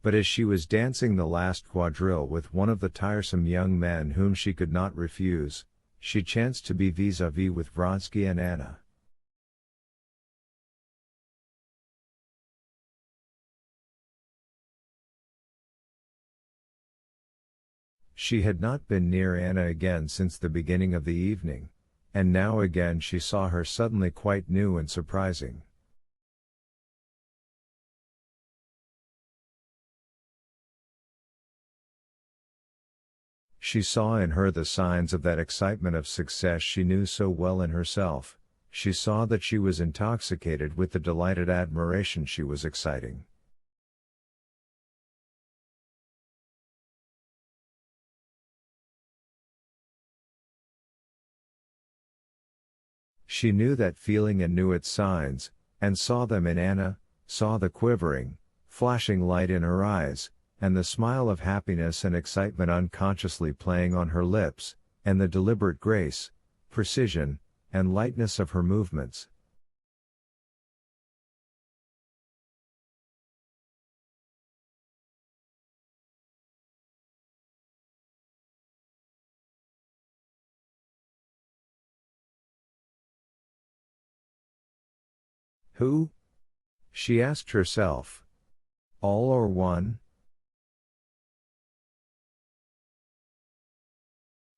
But as she was dancing the last quadrille with one of the tiresome young men whom she could not refuse, she chanced to be vis-à-vis with Vronsky and Anna. She had not been near Anna again since the beginning of the evening, and now again she saw her suddenly quite new and surprising. She saw in her the signs of that excitement of success she knew so well in herself. She saw that she was intoxicated with the delighted admiration she was exciting. She knew that feeling and knew its signs, and saw them in Anna, saw the quivering, flashing light in her eyes, and the smile of happiness and excitement unconsciously playing on her lips, and the deliberate grace, precision, and lightness of her movements. Who? She asked herself. All or one?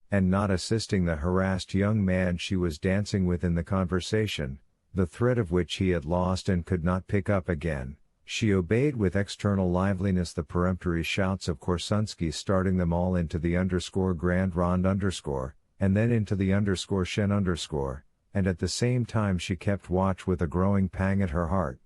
And not assisting the harassed young man she was dancing with in the conversation, the thread of which he had lost and could not pick up again, she obeyed with external liveliness the peremptory shouts of Korsunsky, starting them all into the _Grand Rond_, and then into the _Shen_, and at the same time she kept watch with a growing pang at her heart.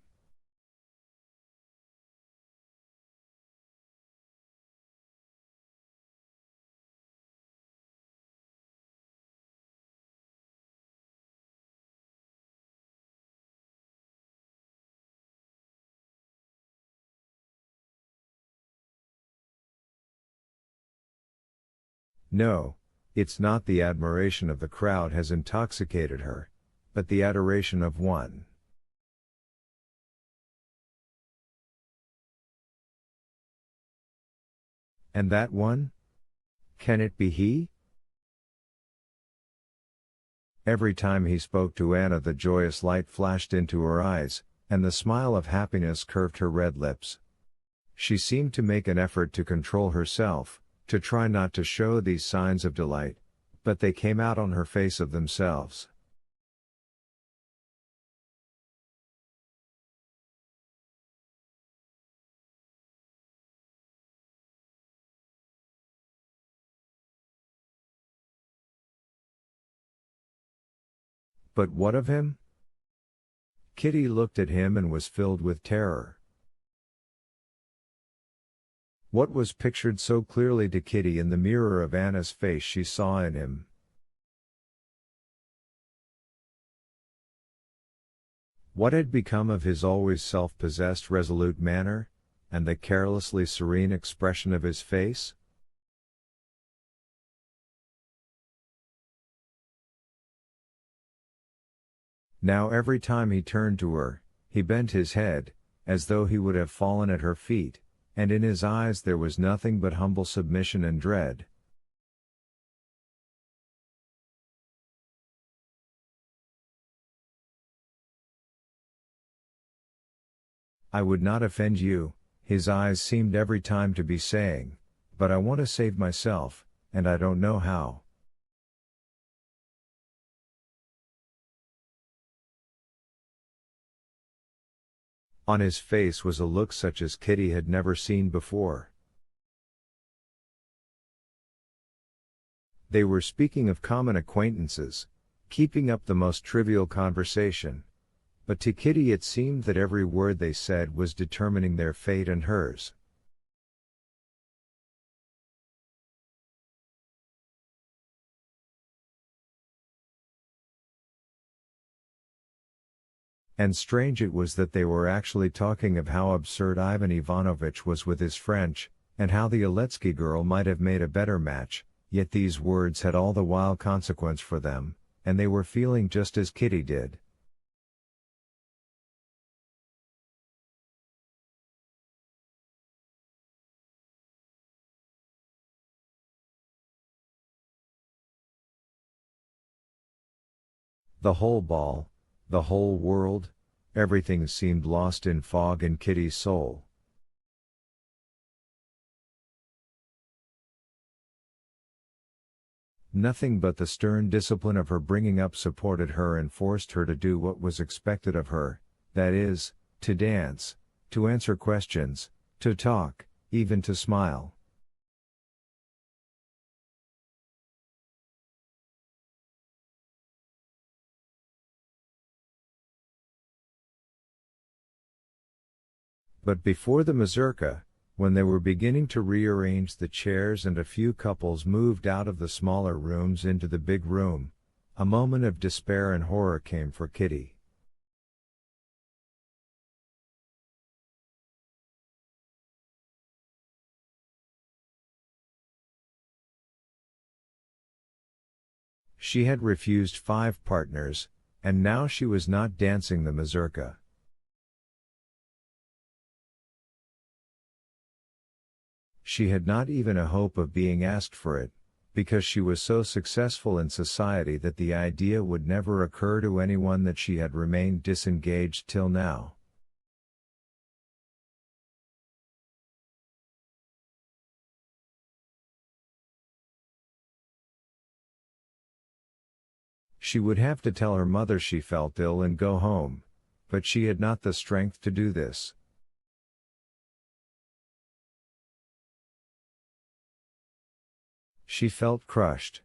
No, it's not the admiration of the crowd has intoxicated her, but the adoration of one. And that one? Can it be he? Every time he spoke to Anna the joyous light flashed into her eyes, and the smile of happiness curved her red lips. She seemed to make an effort to control herself, to try not to show these signs of delight, but they came out on her face of themselves. But what of him? Kitty looked at him and was filled with terror. What was pictured so clearly to Kitty in the mirror of Anna's face she saw in him. What had become of his always self-possessed resolute manner, and the carelessly serene expression of his face? Now every time he turned to her, he bent his head, as though he would have fallen at her feet, and in his eyes there was nothing but humble submission and dread. I would not offend you, his eyes seemed every time to be saying, but I want to save myself, and I don't know how. On his face was a look such as Kitty had never seen before. They were speaking of common acquaintances, keeping up the most trivial conversation, but to Kitty it seemed that every word they said was determining their fate and hers. And strange it was that they were actually talking of how absurd Ivan Ivanovitch was with his French, and how the Oletsky girl might have made a better match, yet these words had all the while consequence for them, and they were feeling just as Kitty did. The whole ball, the whole world, everything seemed lost in fog in Kitty's soul. Nothing but the stern discipline of her bringing up supported her and forced her to do what was expected of her, that is, to dance, to answer questions, to talk, even to smile. But before the mazurka, when they were beginning to rearrange the chairs and a few couples moved out of the smaller rooms into the big room, a moment of despair and horror came for Kitty. She had refused 5 partners, and now she was not dancing the mazurka. She had not even a hope of being asked for it, because she was so successful in society that the idea would never occur to anyone that she had remained disengaged till now. She would have to tell her mother she felt ill and go home, but she had not the strength to do this. She felt crushed.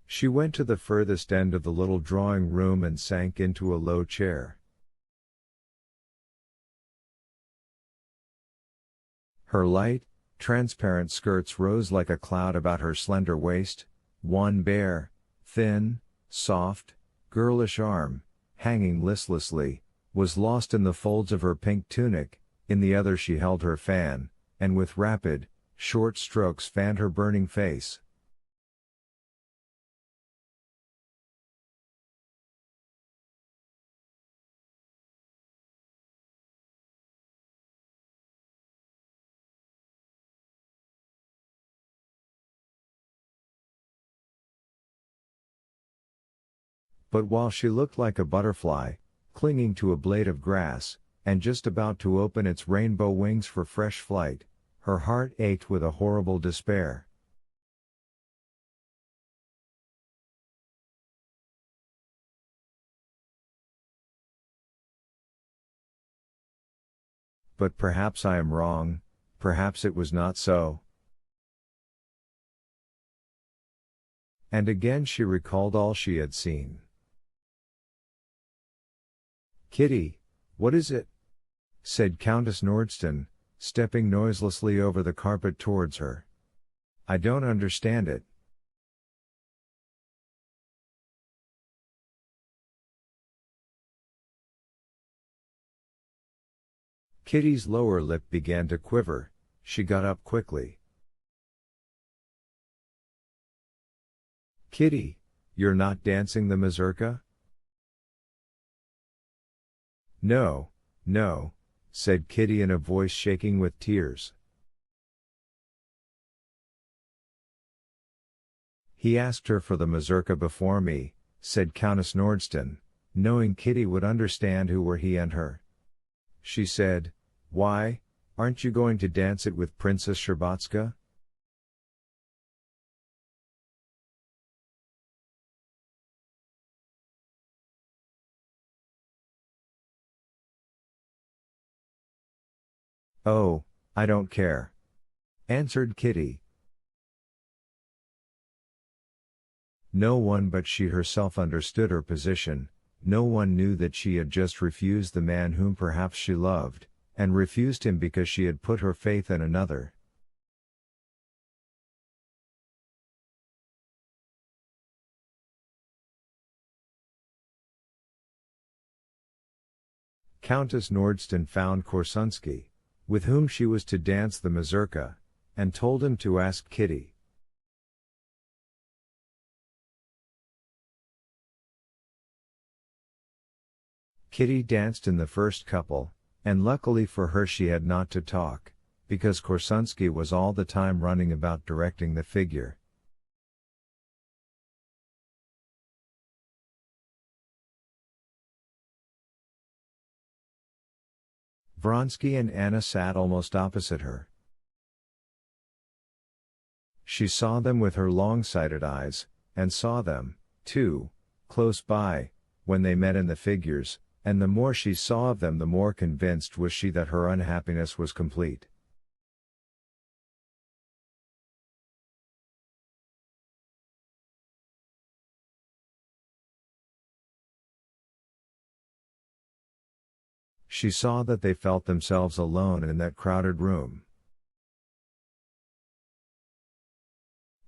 She went to the furthest end of the little drawing room and sank into a low chair. Her light, transparent skirts rose like a cloud about her slender waist, one bare, thin, soft, girlish arm, hanging listlessly, was lost in the folds of her pink tunic, in the other she held her fan, and with rapid, short strokes fanned her burning face. But while she looked like a butterfly, clinging to a blade of grass, and just about to open its rainbow wings for fresh flight, her heart ached with a horrible despair. But perhaps I am wrong, perhaps it was not so. And again she recalled all she had seen. "Kitty, what is it?" said Countess Nordsten, stepping noiselessly over the carpet towards her. "I don't understand it." Kitty's lower lip began to quiver. She got up quickly. "Kitty, you're not dancing the mazurka?" "No, no," said Kitty in a voice shaking with tears. "He asked her for the mazurka before me," said Countess Nordsten, knowing Kitty would understand who were he and her. She said, "Why, aren't you going to dance it with Princess Sherbatska?" "Oh, I don't care," answered Kitty. No one but she herself understood her position. No one knew that she had just refused the man whom perhaps she loved, and refused him because she had put her faith in another. Countess Nordsten found Korsunsky, with whom she was to dance the mazurka, and told him to ask Kitty. Kitty danced in the first couple, and luckily for her she had not to talk, because Korsunsky was all the time running about directing the figure. Vronsky and Anna sat almost opposite her. She saw them with her long-sighted eyes, and saw them, too, close by, when they met in the figures, and the more she saw of them the more convinced was she that her unhappiness was complete. She saw that they felt themselves alone in that crowded room.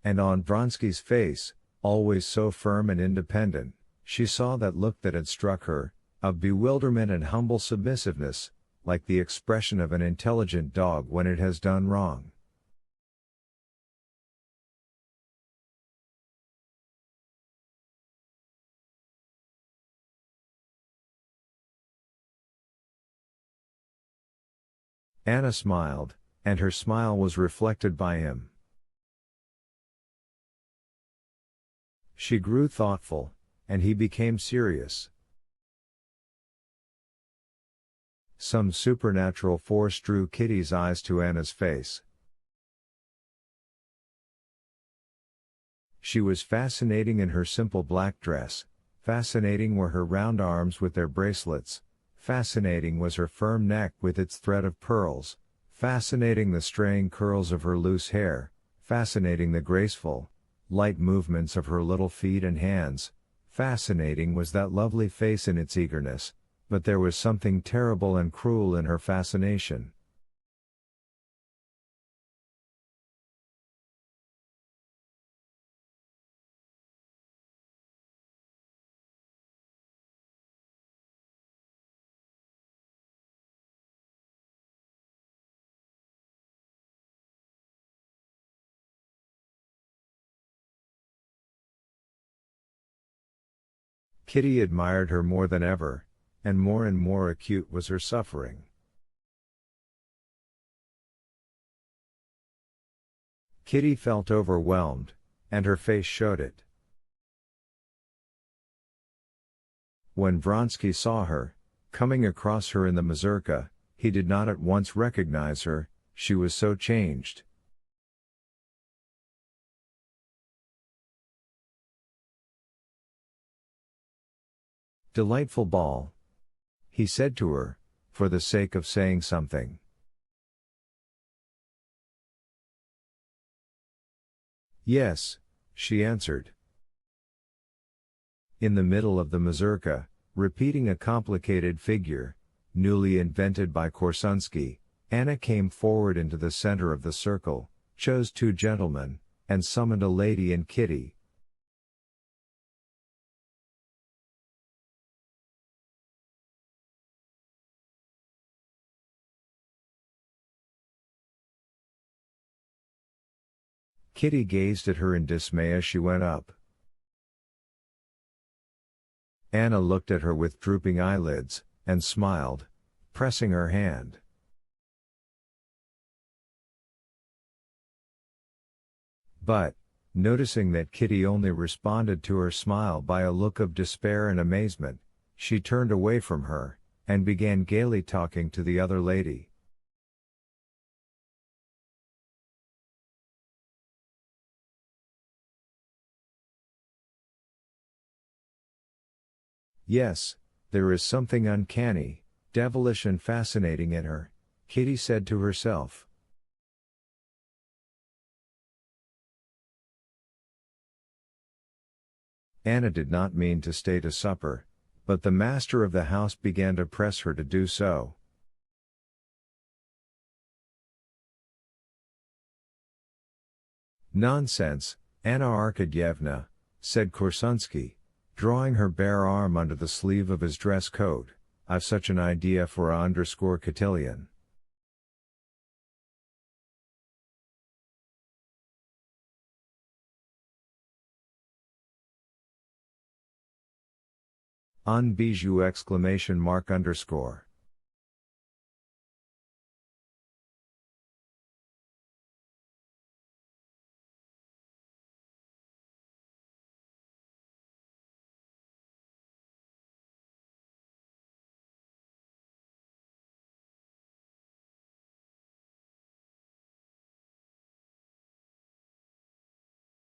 And on Vronsky's face, always so firm and independent, she saw that look that had struck her, of bewilderment and humble submissiveness, like the expression of an intelligent dog when it has done wrong. Anna smiled, and her smile was reflected by him. She grew thoughtful, and he became serious. Some supernatural force drew Kitty's eyes to Anna's face. She was fascinating in her simple black dress, fascinating were her round arms with their bracelets, fascinating was her firm neck with its thread of pearls, fascinating the straying curls of her loose hair, fascinating the graceful, light movements of her little feet and hands, fascinating was that lovely face in its eagerness, but there was something terrible and cruel in her fascination. Kitty admired her more than ever, and more acute was her suffering. Kitty felt overwhelmed, and her face showed it. When Vronsky saw her, coming across her in the mazurka, he did not at once recognize her, she was so changed. "Delightful ball," he said to her, for the sake of saying something. "Yes," she answered. In the middle of the mazurka, repeating a complicated figure, newly invented by Korsunsky, Anna came forward into the center of the circle, chose two gentlemen, and summoned a lady and Kitty. Kitty gazed at her in dismay as she went up. Anna looked at her with drooping eyelids, and smiled, pressing her hand. But, noticing that Kitty only responded to her smile by a look of despair and amazement, she turned away from her, and began gaily talking to the other lady. "Yes, there is something uncanny, devilish and fascinating in her," Kitty said to herself. Anna did not mean to stay to supper, but the master of the house began to press her to do so. "Nonsense, Anna Arkadyevna," said Korsunsky, drawing her bare arm under the sleeve of his dress coat, "I've such an idea for a _cotillion. Un bijou !